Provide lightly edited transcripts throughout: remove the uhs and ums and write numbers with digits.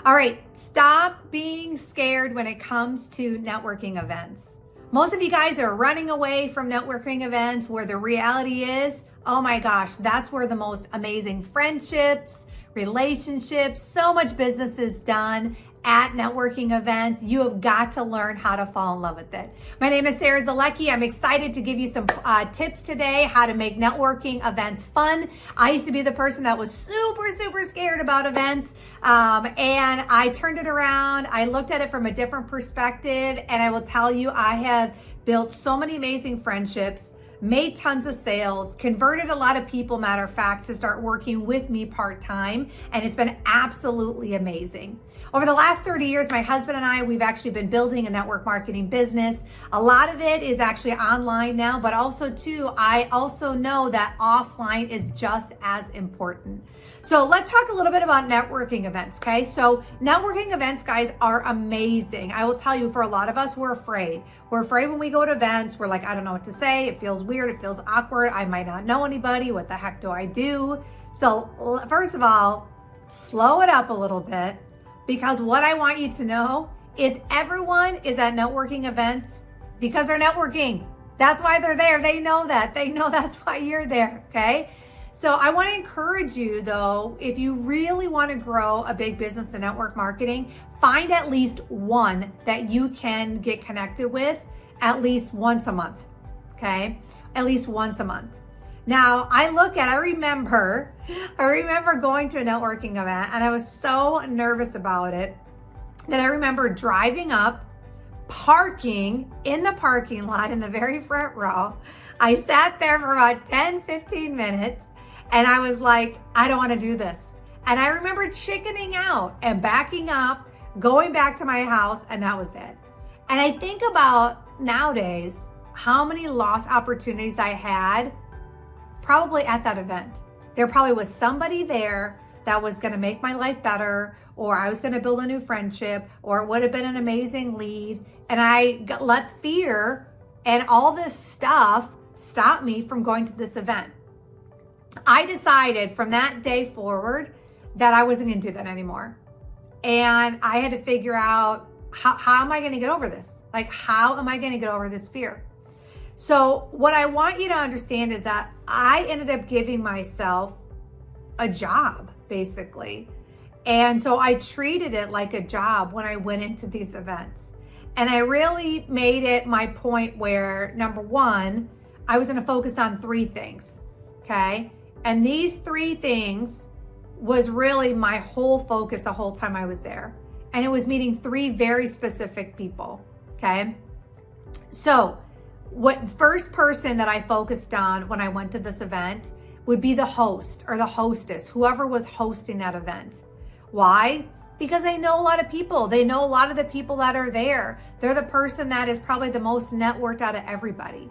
All right, stop being scared when it comes to networking events. Most of you guys are running away from networking events where the reality is, oh my gosh, that's where the most amazing friendships, relationships, so much business is done at networking events. You have got to learn how to fall in love with it. My name is Zolecki. I'm excited to give you some tips today, how to make networking events fun. I used to be the person that was super scared about events. And I turned it around. I looked at it from a different perspective. And I will tell you, I have built so many amazing friendships, made tons of sales, converted a lot of people, matter of fact, to start working with me part-time. And it's been absolutely amazing. Over the last 30 years, my husband and I, we've actually been building a network marketing business. A lot of it is actually online now, but also too, I also know that offline is just as important. So let's talk a little bit about networking events, okay? So networking events, guys, are amazing. I will tell you, for a lot of us, we're afraid. We're afraid when we go to events. We're like, I don't know what to say. It feels weird. It feels awkward. I might not know anybody. What the heck do I do? So first of all, slow it up a little bit, because what I want you to know is everyone is at networking events because they're networking. That's why they're there. They know that. They know that's why you're there, okay? So I want to encourage you, though, if you really want to grow a big business in network marketing, find at least one that you can get connected with at least once a month, okay? At least once a month. Now, I remember going to a networking event, and I was so nervous about it that I remember driving up, parking in the parking lot in the very front row. I sat there for about 10-15 minutes, and I was like, I don't want to do this. And I remember chickening out and backing up, going back to my house, and that was it. And I think about nowadays how many lost opportunities I had probably at that event. There probably was somebody there that was going to make my life better, or I was going to build a new friendship, or it would have been an amazing lead. And I let fear and all this stuff stop me from going to this event. I decided from that day forward that I wasn't going to do that anymore. And I had to figure out how am I going to get over this? Like, how am I going to get over this fear? So what I want you to understand is that I ended up giving myself a job, basically. And so I treated it like a job when I went into these events. And I really made it my point where, number one, I was going to focus on 3 things, okay? And these 3 things was really my whole focus the whole time I was there. And it was meeting 3 very specific people, okay? So what first person that I focused on when I went to this event would be the host or the hostess, whoever was hosting that event. Why? Because they know a lot of people. They know a lot of the people that are there. They're the person that is probably the most networked out of everybody.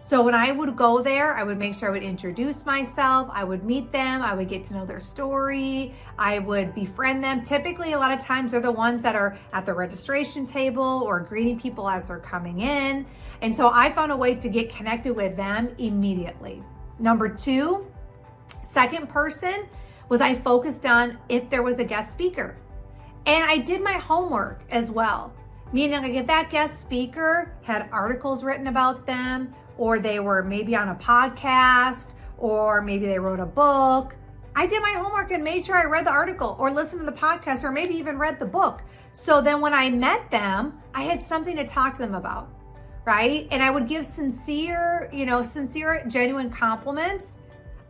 So when I would go there, I would make sure I would introduce myself. I would meet them. I would get to know their story. I would befriend them. Typically, a lot of times they're the ones that are at the registration table or greeting people as they're coming in. And so I found a way to get connected with them immediately. Number 2, second person was I focused on if there was a guest speaker. And I did my homework as well. Meaning, like, if that guest speaker had articles written about them, or they were maybe on a podcast, or maybe they wrote a book, I did my homework and made sure I read the article or listened to the podcast or maybe even read the book. So then when I met them, I had something to talk to them about, right? And I would give sincere, genuine compliments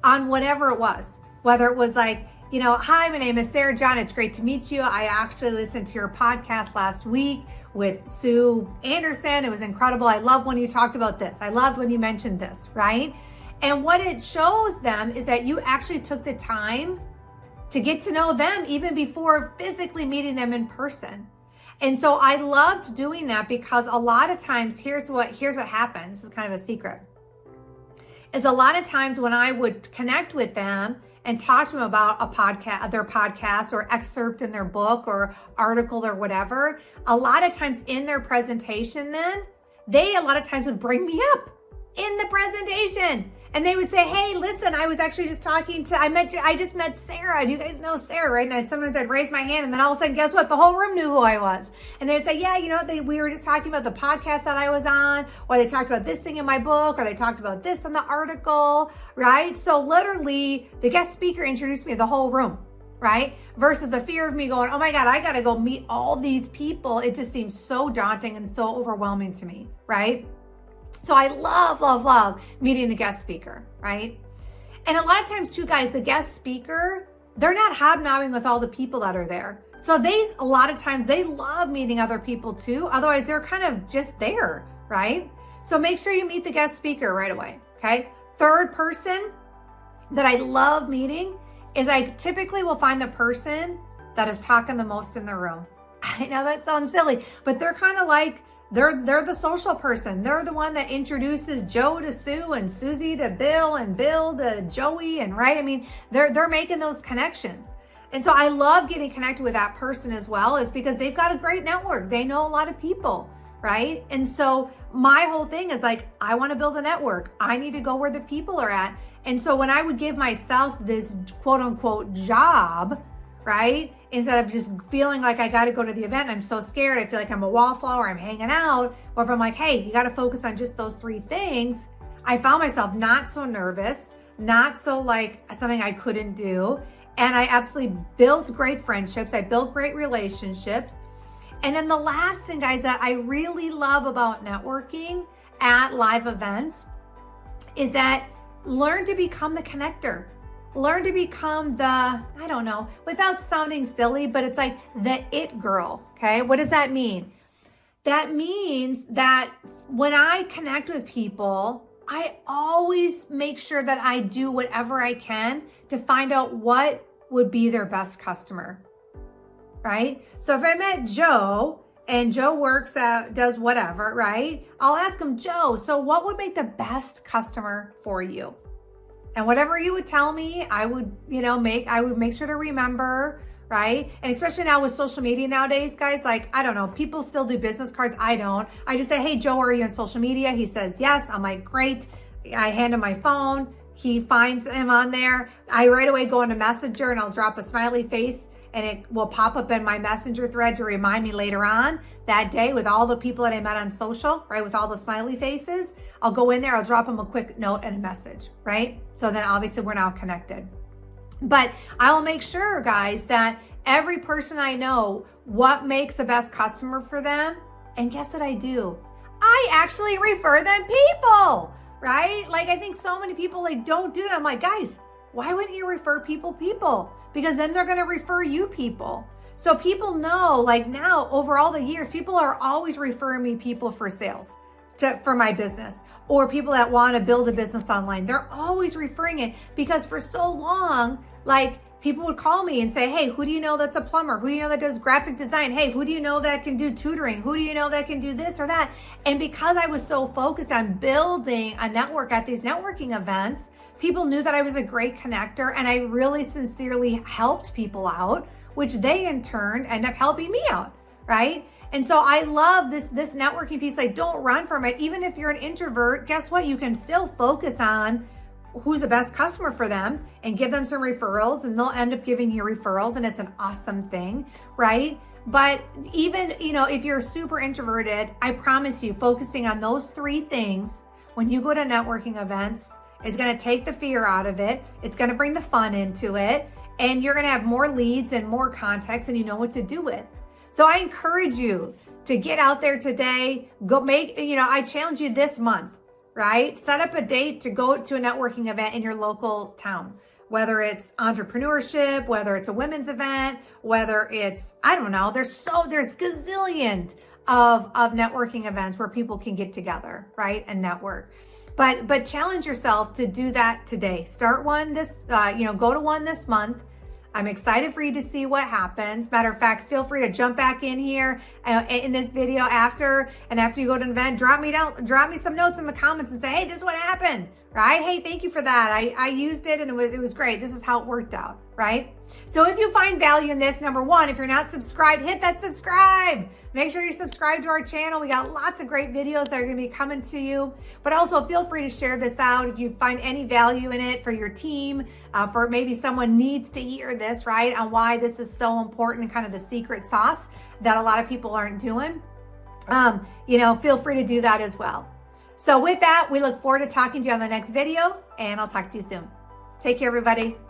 on whatever it was. Whether it was like, hi, my name is Sarah John. It's great to meet you. I actually listened to your podcast last week with Sue Anderson. It was incredible. I love when you talked about this. I loved when you mentioned this, right? And what it shows them is that you actually took the time to get to know them even before physically meeting them in person. And so I loved doing that because a lot of times, here's what happens. This is kind of a secret. Is a lot of times when I would connect with them and talk to them about their podcast or excerpt in their book or article or whatever, a lot of times in their presentation then, they a lot of times would bring me up in the presentation. And they would say, hey, listen, I was actually just talking to, I just met Sarah. Do you guys know Sarah, right? And sometimes I'd raise my hand, and then all of a sudden, guess what? The whole room knew who I was. And they'd say, yeah, you know, we were just talking about the podcast that I was on, or they talked about this thing in my book, or they talked about this in the article, right? So literally, the guest speaker introduced me to the whole room, right? Versus a fear of me going, oh my God, I got to go meet all these people. It just seems so daunting and so overwhelming to me, right? So I love meeting the guest speaker, right? And a lot of times too, guys, the guest speaker, they're not hobnobbing with all the people that are there. So a lot of times they love meeting other people too. Otherwise they're kind of just there, right? So make sure you meet the guest speaker right away, okay? Third person that I love meeting is I typically will find the person that is talking the most in the room. I know that sounds silly, but they're kind of like, they're the social person. They're the one that introduces Joe to Sue and Susie to Bill and Bill to Joey, and right? I mean, they're making those connections. And so I love getting connected with that person as well, is because they've got a great network. They know a lot of people, right? And so my whole thing is like, I want to build a network. I need to go where the people are at. And so when I would give myself this quote unquote job, right? Instead of just feeling like I got to go to the event, I'm so scared, I feel like I'm a wallflower, I'm hanging out, or if I'm like, hey, you got to focus on just those 3 things, I found myself not so nervous, not so like something I couldn't do. And I absolutely built great friendships. I built great relationships. And then the last thing, guys, that I really love about networking at live events is that learn to become the connector. Learn to become the, I don't know, without sounding silly, but it's like the it girl, okay? What does that mean? That means that when I connect with people, I always make sure that I do whatever I can to find out what would be their best customer, right? So if I met Joe and Joe works out, does whatever, right? I'll ask him, Joe, so what would make the best customer for you? And whatever you would tell me, I would, I would make sure to remember, right? And especially now with social media nowadays, guys, like, I don't know, people still do business cards. I don't. I just say, hey, Joe, are you on social media? He says, yes. I'm like, great. I hand him my phone. He finds him on there. I right away go into Messenger and I'll drop a smiley face, and it will pop up in my Messenger thread to remind me later on that day with all the people that I met on social, right? With all the smiley faces, I'll go in there, I'll drop them a quick note and a message, right? So then obviously we're now connected. But I will make sure, guys, that every person I know, what makes the best customer for them. And guess what I do? I actually refer them people, right? Like, I think so many people like don't do that. I'm like, guys, why wouldn't you refer people? Because then they're going to refer you people. So people know, like now over all the years, people are always referring me people for sales for my business, or people that want to build a business online. They're always referring it because for so long, like people would call me and say, hey, who do you know that's a plumber? Who do you know that does graphic design? Hey, who do you know that can do tutoring? Who do you know that can do this or that? And because I was so focused on building a network at these networking events, people knew that I was a great connector, and I really sincerely helped people out, which they in turn end up helping me out, right? And so I love this networking piece. Like, don't run from it. Even if you're an introvert, guess what? You can still focus on who's the best customer for them and give them some referrals, and they'll end up giving you referrals, and it's an awesome thing, right? But even, if you're super introverted, I promise you, focusing on those 3 things when you go to networking events is going to take the fear out of it. It's going to bring the fun into it, and you're going to have more leads and more contacts, and you know what to do with. So I encourage you to get out there today, go make, I challenge you this month, right? Set up a date to go to a networking event in your local town, whether it's entrepreneurship, whether it's a women's event, whether it's, I don't know, there's gazillion of networking events where people can get together, right? And network. But challenge yourself to do that today. Start one go to one this month. I'm excited for you to see what happens. Matter of fact, feel free to jump back in here in this video after you go to an event. Drop me some notes in the comments and say, hey, this is what happened, right? Hey, thank you for that. I used it and it was great. This is how it worked out, right? So if you find value in this, number one, if you're not subscribed, hit that subscribe. Make sure you subscribe to our channel. We got lots of great videos that are going to be coming to you. But also feel free to share this out if you find any value in it for your team, for maybe someone needs to hear this, right? On why this is so important and kind of the secret sauce that a lot of people aren't doing. Feel free to do that as well. So with that, we look forward to talking to you on the next video, and I'll talk to you soon. Take care, everybody.